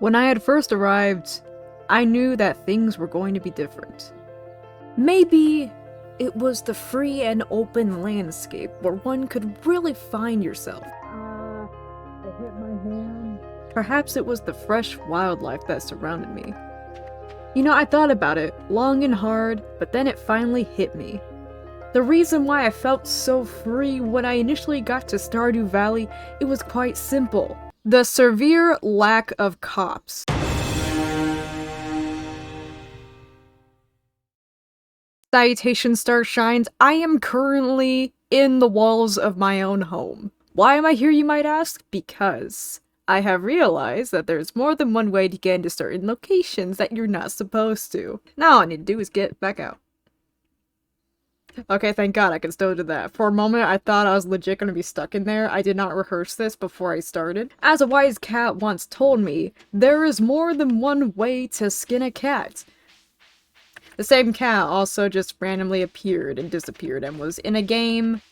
When I had first arrived, I knew that things were going to be different. Maybe it was the free and open landscape where one could really find yourself. I hit my hand. Perhaps it was the fresh wildlife that surrounded me. You know, I thought about it long and hard, but then it finally hit me. The reason why I felt so free when I initially got to Stardew Valley, it was quite simple. The severe lack of cops. Salutations, Starshines. I am currently in the walls of my own home. Why am I here, you might ask? Because I have realized that there's more than one way to get into certain locations that you're not supposed to. Now all I need to do is get back out. Okay, thank God I can still do that. For a moment, I thought I was legit gonna be stuck in there. I did not rehearse this before I started. As a wise cat once told me, there is more than one way to skin a cat. The same cat also just randomly appeared and disappeared and was in a game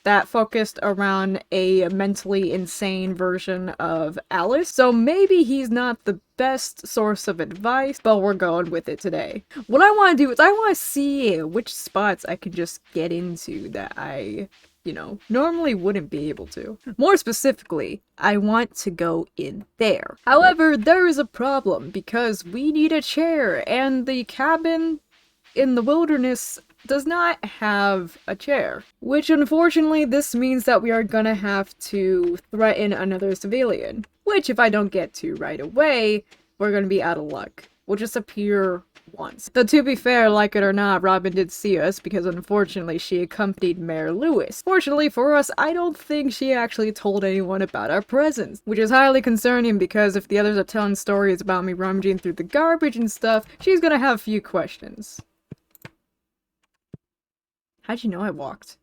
that focused around a mentally insane version of Alice. So maybe he's not the best source of advice, but we're going with it today. What I want to do is I want to see which spots I can just get into that I, normally wouldn't be able to. More specifically, I want to go in there. However, there is a problem because we need a chair and the cabin in the wilderness does not have a chair, which unfortunately this means that we are gonna have to threaten another civilian, which if I don't get to right away, we're gonna be out of luck. We'll just appear once. Though to be fair, like it or not, Robin did see us because unfortunately she accompanied Mayor Lewis. Fortunately for us, I don't think she actually told anyone about our presence, which is highly concerning because if the others are telling stories about me rummaging through the garbage and stuff, she's gonna have a few questions. How'd you know I walked?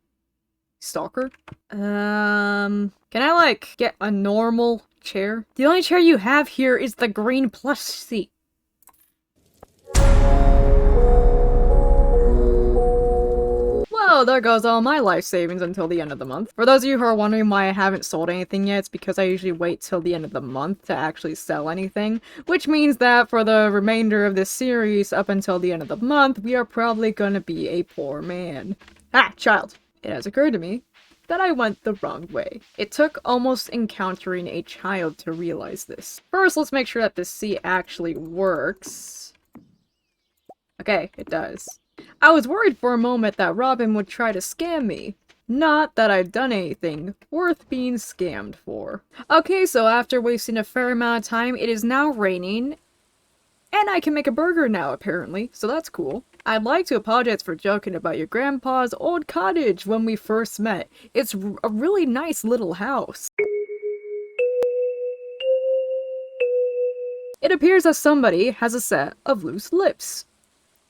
Stalker? Can I, get a normal chair? The only chair you have here is the green plush seat. Well, there goes all my life savings until the end of the month. For those of you who are wondering why I haven't sold anything yet, it's because I usually wait till the end of the month to actually sell anything, which means that for the remainder of this series, up until the end of the month, we are probably gonna be a poor man. Ah, child! It has occurred to me that I went the wrong way. It took almost encountering a child to realize this. First, let's make sure that this seat actually works. Okay, it does. I was worried for a moment that Robin would try to scam me. Not that I've done anything worth being scammed for. Okay, so after wasting a fair amount of time, it is now raining, and I can make a burger now, apparently, so that's cool. I'd like to apologize for joking about your grandpa's old cottage when we first met. It's a really nice little house. It appears that somebody has a set of loose lips.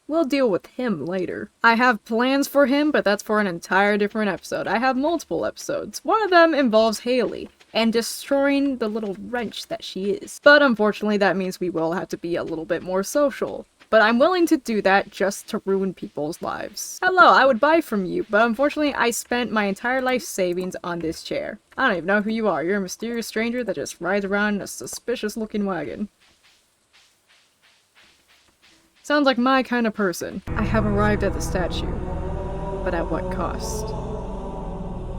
We'll deal with him later. I have plans for him, but that's for an entire different episode. I have multiple episodes. One of them involves Haley and destroying the little wrench that she is. But unfortunately, that means we will have to be a little bit more social. But I'm willing to do that just to ruin people's lives. Hello, I would buy from you, but unfortunately I spent my entire life savings on this chair. I don't even know who you are. You're a mysterious stranger that just rides around in a suspicious looking wagon. Sounds like my kind of person. I have arrived at the statue, but at what cost?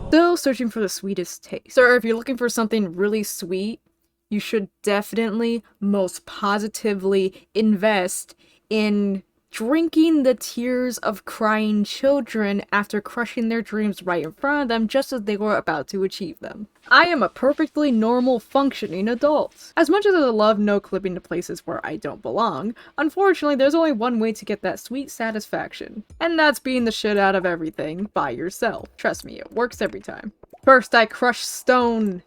Still searching for the sweetest taste. Sir, if you're looking for something really sweet, you should definitely, most positively invest in drinking the tears of crying children after crushing their dreams right in front of them just as they were about to achieve them. I am a perfectly normal, functioning adult. As much as I love no-clipping to places where I don't belong, unfortunately there's only one way to get that sweet satisfaction. And that's being the shit out of everything by yourself. Trust me, it works every time. First I crush stone,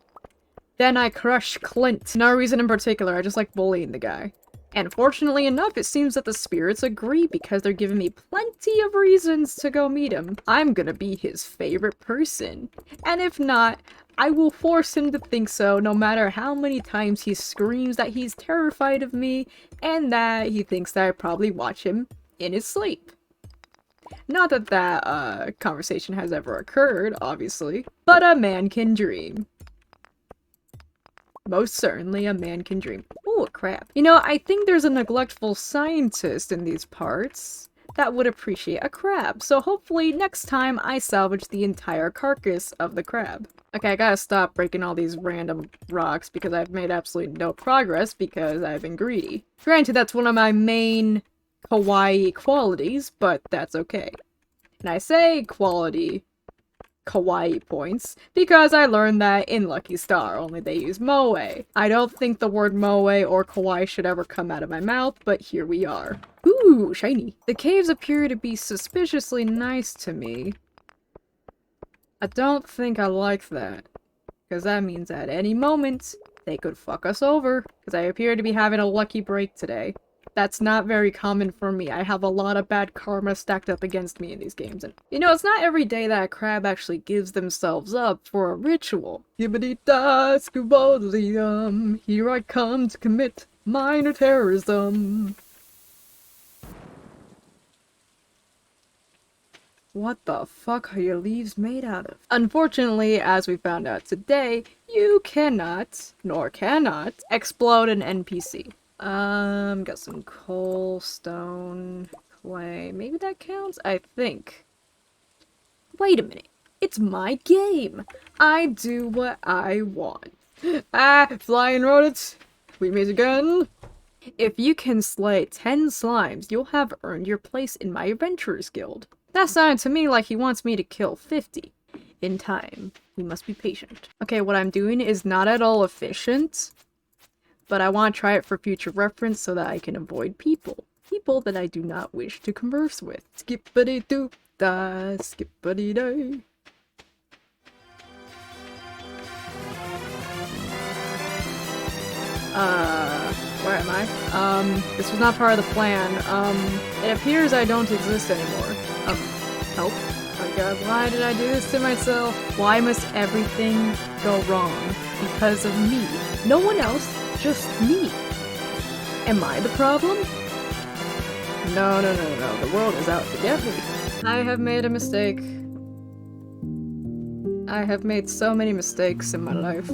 then I crush Clint. No reason in particular, I just like bullying the guy. And fortunately enough, it seems that the spirits agree because they're giving me plenty of reasons to go meet him. I'm gonna be his favorite person. And if not, I will force him to think so no matter how many times he screams that he's terrified of me and that he thinks that I probably watch him in his sleep. Not that that conversation has ever occurred, obviously, but a man can dream. Most certainly a man can dream. Ooh, a crab. You know, I think there's a neglectful scientist in these parts that would appreciate a crab, so hopefully next time I salvage the entire carcass of the crab. Okay, I gotta stop breaking all these random rocks because I've made absolutely no progress because I've been greedy. Granted, that's one of my main kawaii qualities, but that's okay. And I say quality kawaii points because I learned that in Lucky Star, only they use moe. I don't think the word moe or kawaii should ever come out of my mouth, but here we are. Ooh, shiny. The caves appear to be suspiciously nice to me. I don't think I like that, because that means at any moment, they could fuck us over, because I appear to be having a lucky break today. That's not very common for me. I have a lot of bad karma stacked up against me in these games, and you know, it's not every day that a crab actually gives themselves up for a ritual. Yibbity-da, scuba-dee-dum, here I come to commit minor terrorism. What the fuck are your leaves made out of? Unfortunately, as we found out today, you cannot, nor cannot, explode an NPC. Got some coal, stone, clay. Maybe that counts? I think. Wait a minute. It's my game. I do what I want. Ah, flying rodents. We meet again. If you can slay 10 slimes, you'll have earned your place in my Adventurers Guild. That sounded to me like he wants me to kill 50. In time. We must be patient. Okay, what I'm doing is not at all efficient, but I want to try it for future reference so that I can avoid people. People that I do not wish to converse with. Skippity-doo-da, skippity-day. Where am I? This was not part of the plan. It appears I don't exist anymore. Help. Oh my god, why did I do this to myself? Why must everything go wrong? Because of me. No one else, just me. Am I the problem? No, the world is out to get me. I have made a mistake. I have made so many mistakes in my life.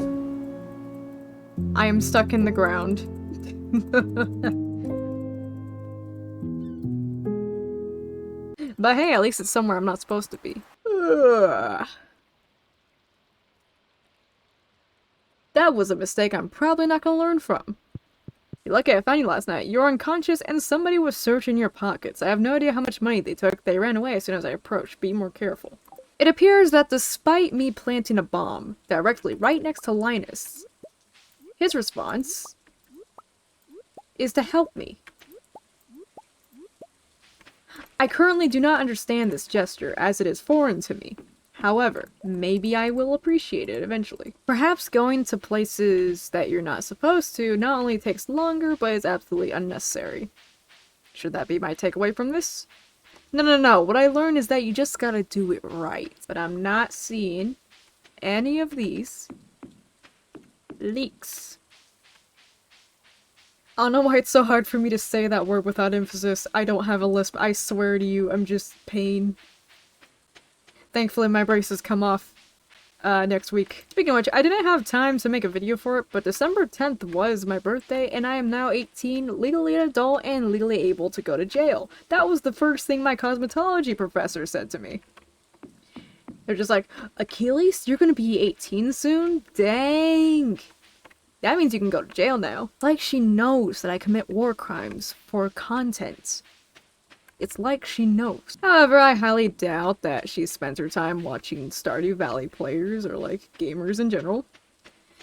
I am stuck in the ground. But hey, at least it's somewhere I'm not supposed to be. Ugh. That was a mistake I'm probably not gonna learn from. You're lucky I found you last night. You're unconscious and somebody was searching your pockets. I have no idea how much money they took. They ran away as soon as I approached. Be more careful. It appears that despite me planting a bomb directly right next to Linus, his response is to help me. I currently do not understand this gesture, as it is foreign to me. However, maybe I will appreciate it eventually. Perhaps going to places that you're not supposed to not only takes longer, but is absolutely unnecessary. Should that be my takeaway from this? No. What I learned is that you just gotta do it right. But I'm not seeing any of these leaks. I don't know why it's so hard for me to say that word without emphasis. I don't have a lisp. I swear to you, I'm just pain. Thankfully, my braces come off next week. Speaking of which, I didn't have time to make a video for it, but December 10th was my birthday, and I am now 18, legally an adult, and legally able to go to jail. That was the first thing my cosmetology professor said to me. They're just like, Achilles, you're gonna be 18 soon? Dang! That means you can go to jail now. Like she knows that I commit war crimes for content. It's like she knows. However, I highly doubt that she spends her time watching Stardew Valley players or, like, gamers in general.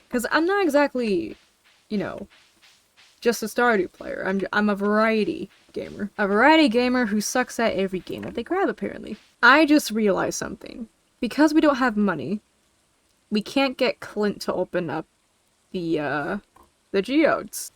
Because I'm not exactly, you know, just a Stardew player. I'm a variety gamer. A variety gamer who sucks at every game that they grab, apparently. I just realized something. Because we don't have money, we can't get Clint to open up the geodes.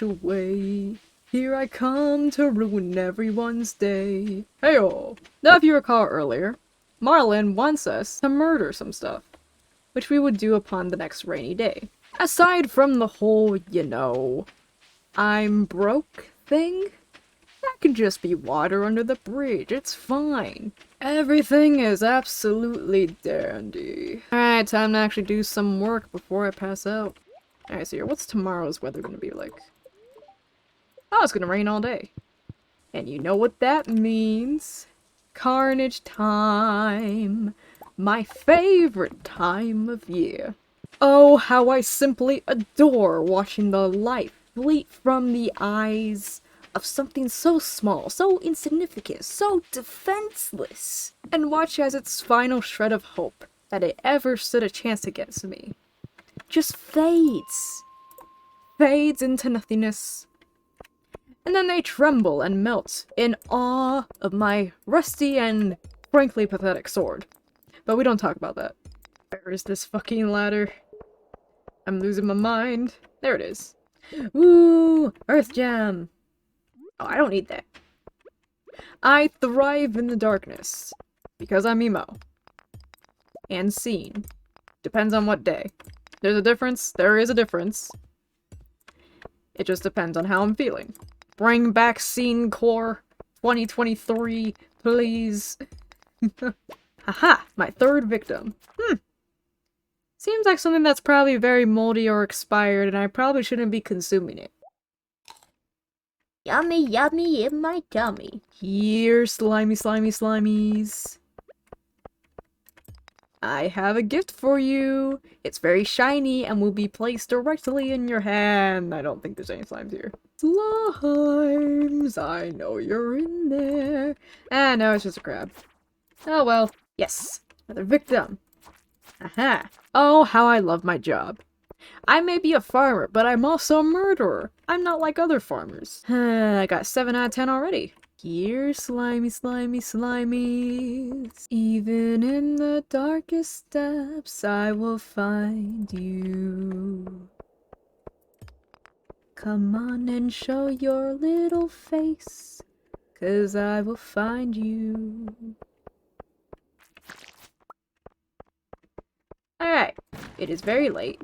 Away. Here I come to ruin everyone's day. Heyo! Now if you recall earlier, Marlin wants us to murder some stuff, which we would do upon the next rainy day. Aside from the whole, you know, I'm broke thing, That could just be water under the bridge, it's fine. Everything is absolutely dandy. Alright, time to actually do some work before I pass out. Alright, so here, what's tomorrow's weather gonna be like? Oh, it's gonna rain all day. And you know what that means. Carnage time. My favorite time of year. Oh, how I simply adore watching the light fleet from the eyes of something so small, so insignificant, so defenseless, and watch as its final shred of hope that it ever stood a chance against me just fades. Fades into nothingness. And then they tremble and melt in awe of my rusty and frankly pathetic sword. But we don't talk about that. Where is this fucking ladder? I'm losing my mind. There it is. Ooh, Earth Gem. Oh, I don't need that. I thrive in the darkness. Because I'm emo. And seen. Depends on what day. There's a difference. There is a difference. It just depends on how I'm feeling. Bring back Scene Core 2023, please. Haha, my third victim. Seems like something that's probably very moldy or expired, and I probably shouldn't be consuming it. Yummy, yummy in my tummy. Here, slimy, slimy, slimies. I have a gift for you. It's very shiny and will be placed directly in your hand. I don't think there's any slimes here. Slimes, I know you're in there. Ah, no, it's just a crab. Oh well. Yes, another victim. Aha. Oh, how I love my job. I may be a farmer, but I'm also a murderer. I'm not like other farmers. I got 7 out of 10 already. Here, slimy, slimy, slimies. Even in the darkest depths, I will find you. Come on and show your little face, 'cause I will find you. Alright, it is very late.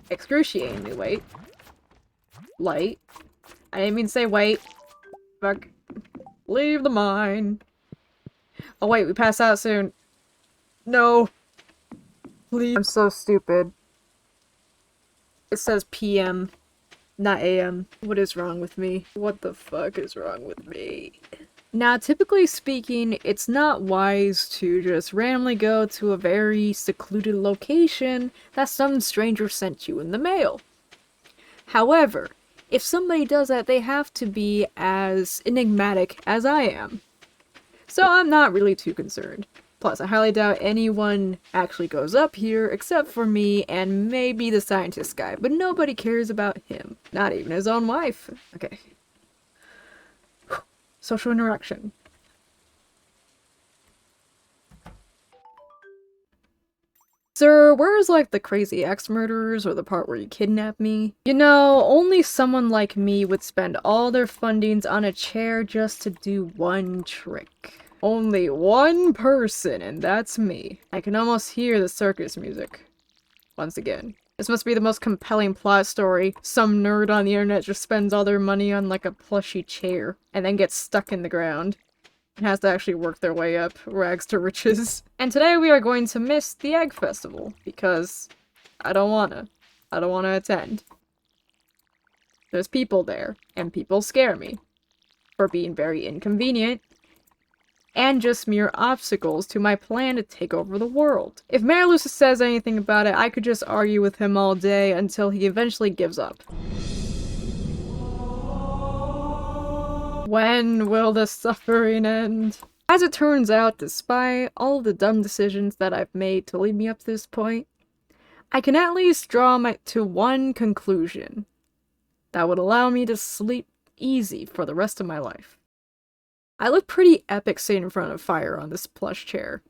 Excruciatingly late. Light. I didn't mean to say wait. Fuck. Leave the mine. Oh wait, we pass out soon. No. Please. I'm so stupid. It says PM, not AM. What is wrong with me? What the fuck is wrong with me? Now, typically speaking, it's not wise to just randomly go to a very secluded location that some stranger sent you in the mail. However, if somebody does that, they have to be as enigmatic as I am. So I'm not really too concerned. Plus, I highly doubt anyone actually goes up here except for me and maybe the scientist guy, but nobody cares about him. Not even his own wife. Okay. Social interaction. Sir, where's like the crazy ex-murderers or the part where you kidnap me? You know, only someone like me would spend all their fundings on a chair just to do one trick. Only one person, and that's me. I can almost hear the circus music. Once again. This must be the most compelling plot story. Some nerd on the internet just spends all their money on like a plushy chair, and then gets stuck in the ground. And has to actually work their way up, rags to riches. And today we are going to miss the Egg Festival, because I don't wanna attend. There's people there, and people scare me. For being very inconvenient, and just mere obstacles to my plan to take over the world. If Mayor Lucis says anything about it, I could just argue with him all day until he eventually gives up. When will the suffering end? As it turns out, despite all the dumb decisions that I've made to lead me up to this point, I can at least draw to one conclusion that would allow me to sleep easy for the rest of my life. I look pretty epic sitting in front of fire on this plush chair.